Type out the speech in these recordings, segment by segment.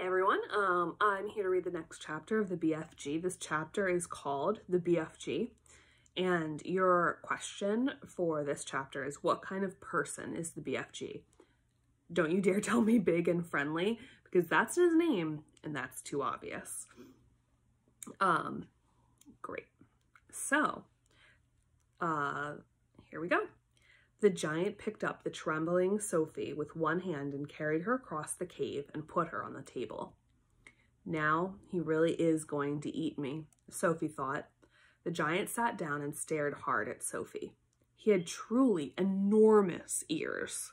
Everyone, I'm here to read the next chapter of the BFG. This chapter is called the BFG, and your question for this chapter is, what kind of person is the BFG? Don't you dare tell me big and friendly, because that's his name, and that's too obvious. Great. So, here we go. The giant picked up the trembling Sophie with one hand and carried her across the cave and put her on the table. Now he really is going to eat me, Sophie thought. The giant sat down and stared hard at Sophie. He had truly enormous ears.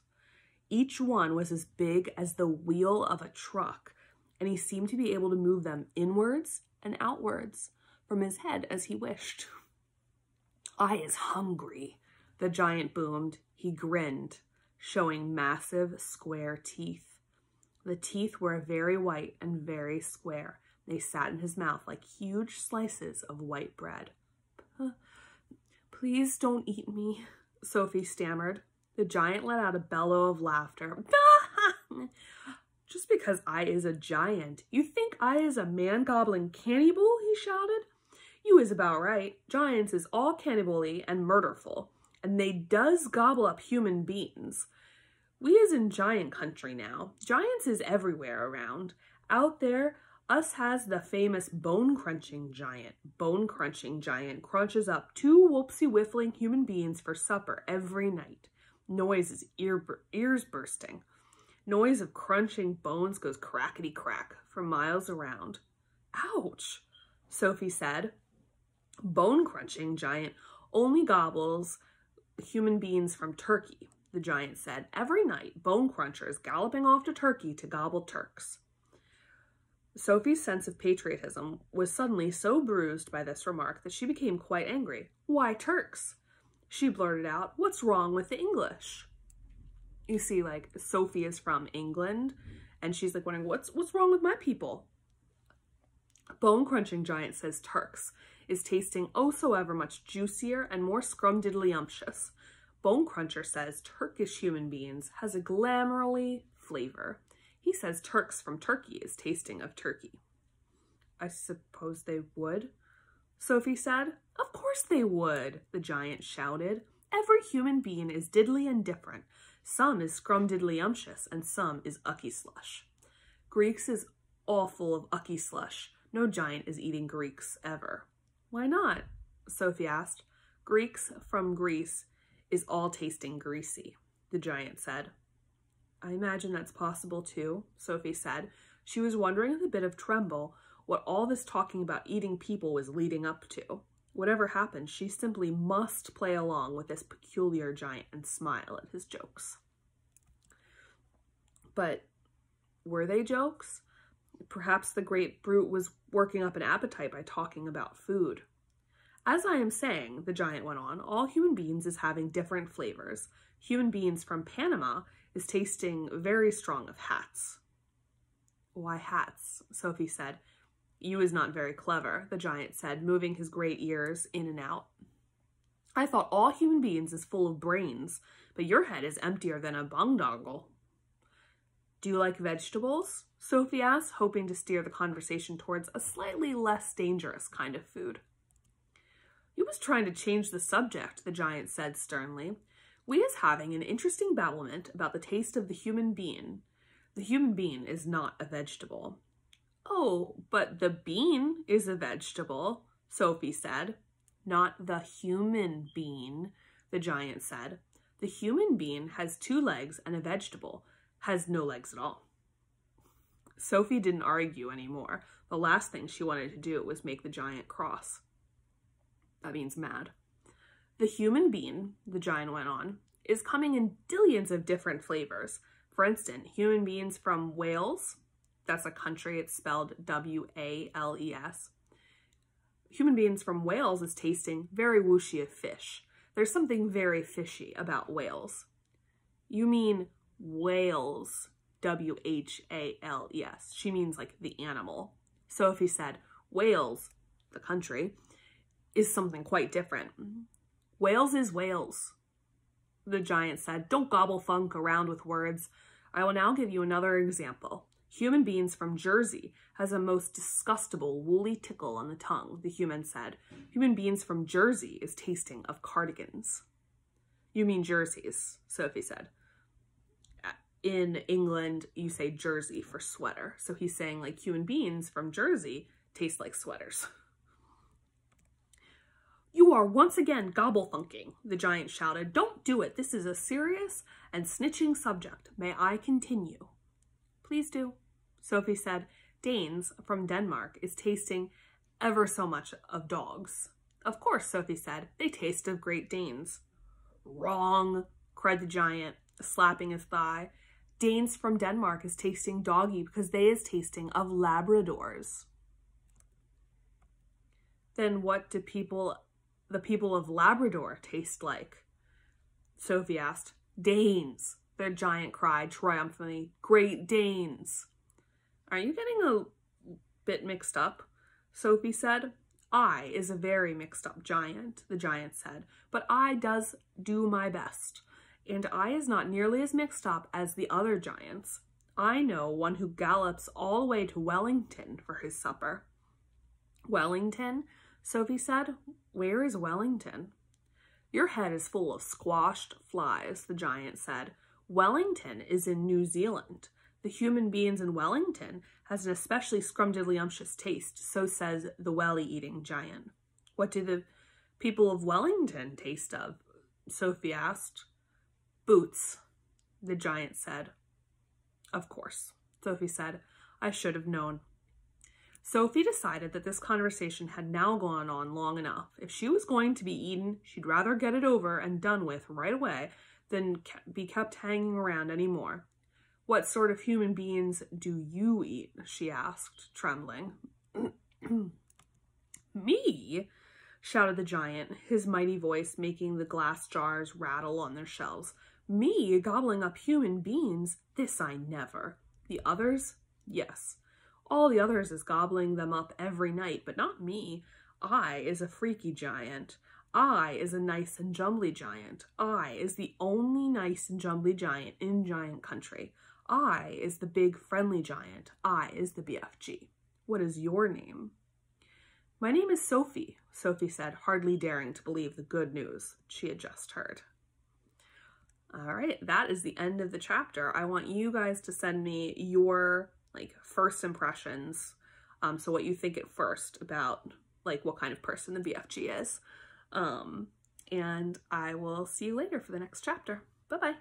Each one was as big as the wheel of a truck, and he seemed to be able to move them inwards and outwards from his head as he wished. "I is hungry," the giant boomed. He grinned, showing massive square teeth. The teeth were very white and very square. They sat in his mouth like huge slices of white bread. "Please don't eat me," Sophie stammered. The giant let out a bellow of laughter. "Just because I is a giant, you think I is a man-gobbling cannibal?" he shouted. "You is about right. Giants is all cannibally and murderful, and they does gobble up human beings. We is in giant country now. Giants is everywhere around. Out there, us has the famous bone-crunching giant. Bone-crunching giant crunches up 2 whoopsie-whiffling human beings for supper every night. Noise is ears bursting. Noise of crunching bones goes crackety-crack for miles around." "Ouch," Sophie said. "Bone-crunching giant only gobbles human beings from Turkey," the giant said. "Every night, bone crunchers galloping off to Turkey to gobble Turks." Sophie's sense of patriotism was suddenly so bruised by this remark that she became quite angry. "Why Turks?" she blurted out. "What's wrong with the English?" You see, like, Sophie is from England, and she's like wondering, what's wrong with my people? Bone-crunching giant says Turks is tasting oh so ever much juicier and more scrumdiddlyumptious. Bone Cruncher says Turkish human beings has a glamourly flavor. He says Turks from Turkey is tasting of turkey. "I suppose they would," Sophie said. "Of course they would," the giant shouted. "Every human being is diddly and different. Some is scrumdiddlyumptious and some is ucky slush. Greeks is all full of ucky slush. No giant is eating Greeks ever." "Why not?" Sophie asked. "Greeks from Greece is all tasting greasy," the giant said. "I imagine that's possible too," Sophie said. She was wondering with a bit of tremble what all this talking about eating people was leading up to. Whatever happened, she simply must play along with this peculiar giant and smile at his jokes. But were they jokes? Perhaps the great brute was working up an appetite by talking about food. "As I am saying," the giant went on, "all human beings is having different flavors. Human beings from Panama is tasting very strong of hats." "Why hats?" Sophie said. "You is not very clever," the giant said, moving his great ears in and out. "I thought all human beings is full of brains, but your head is emptier than a bungdongle." "Do you like vegetables?" Sophie asked, hoping to steer the conversation towards a slightly less dangerous kind of food. "You was trying to change the subject," the giant said sternly. "We is having an interesting babblement about the taste of the human being. The human being is not a vegetable." "Oh, but the bean is a vegetable," Sophie said. "Not the human being," the giant said. "The human being has 2 legs and a vegetable has no legs at all." Sophie didn't argue anymore. The last thing she wanted to do was make the giant cross. That means mad. "The human being," the giant went on, "is coming in dillions of different flavors. For instance, human beings from Wales, that's a country, it's spelled W-A-L-E-S. Human beings from Wales is tasting very whooshy of fish. There's something very fishy about Wales." "You mean whales, W-H-A-L-E-S. She means like the animal." Sophie said, "Wales, the country, is something quite different." "Wales is Wales," the giant said. "Don't gobble funk around with words. I will now give you another example. Human beings from Jersey has a most disgustable woolly tickle on the tongue, the human said. Human beings from Jersey is tasting of cardigans. You mean jerseys, Sophie said. In England, you say jersey for sweater. So he's saying like human beings from Jersey taste like sweaters. You are once again gobble-thunking, the giant shouted. Don't do it. This is a serious and snitching subject. May I continue? Please do, Sophie said. Danes from Denmark is tasting ever so much of dogs. Of course, Sophie said. They taste of Great Danes. Wrong, cried the giant, slapping his thigh. Danes from Denmark is tasting doggy because they is tasting of Labradors. Then what do the people of Labrador taste like? Sophie asked. Danes, the giant cried triumphantly. Great Danes. Are you getting a bit mixed up? Sophie said. I is a very mixed up giant, the giant said, but I does do my best. And I is not nearly as mixed up as the other giants. I know one who gallops all the way to Wellington for his supper. Wellington? Sophie said. Where is Wellington? Your head is full of squashed flies, the giant said. Wellington is in New Zealand. The human beings in Wellington has an especially scrumdiddlyumptious taste, so says the welly-eating giant. What do the people of Wellington taste of? Sophie asked. Boots, the giant said. Of course, Sophie said. I should have known. Sophie decided that this conversation had now gone on long enough. If she was going to be eaten, she'd rather get it over and done with right away than be kept hanging around any more. What sort of human beings do you eat? She asked, trembling. Me? Shouted the giant, his mighty voice making the glass jars rattle on their shelves. Me gobbling up human beings? This I never. The others? Yes. All the others is gobbling them up every night, but not me. I is a freaky giant. I is a nice and jumbly giant. I is the only nice and jumbly giant in giant country. I is the big friendly giant. I is the BFG. What is your name? My name is Sophie, Sophie said, hardly daring to believe the good news she had just heard. All right, that is the end of the chapter. I want you guys to send me your first impressions. So what you think at first about what kind of person the BFG is. And I will see you later for the next chapter. Bye-bye.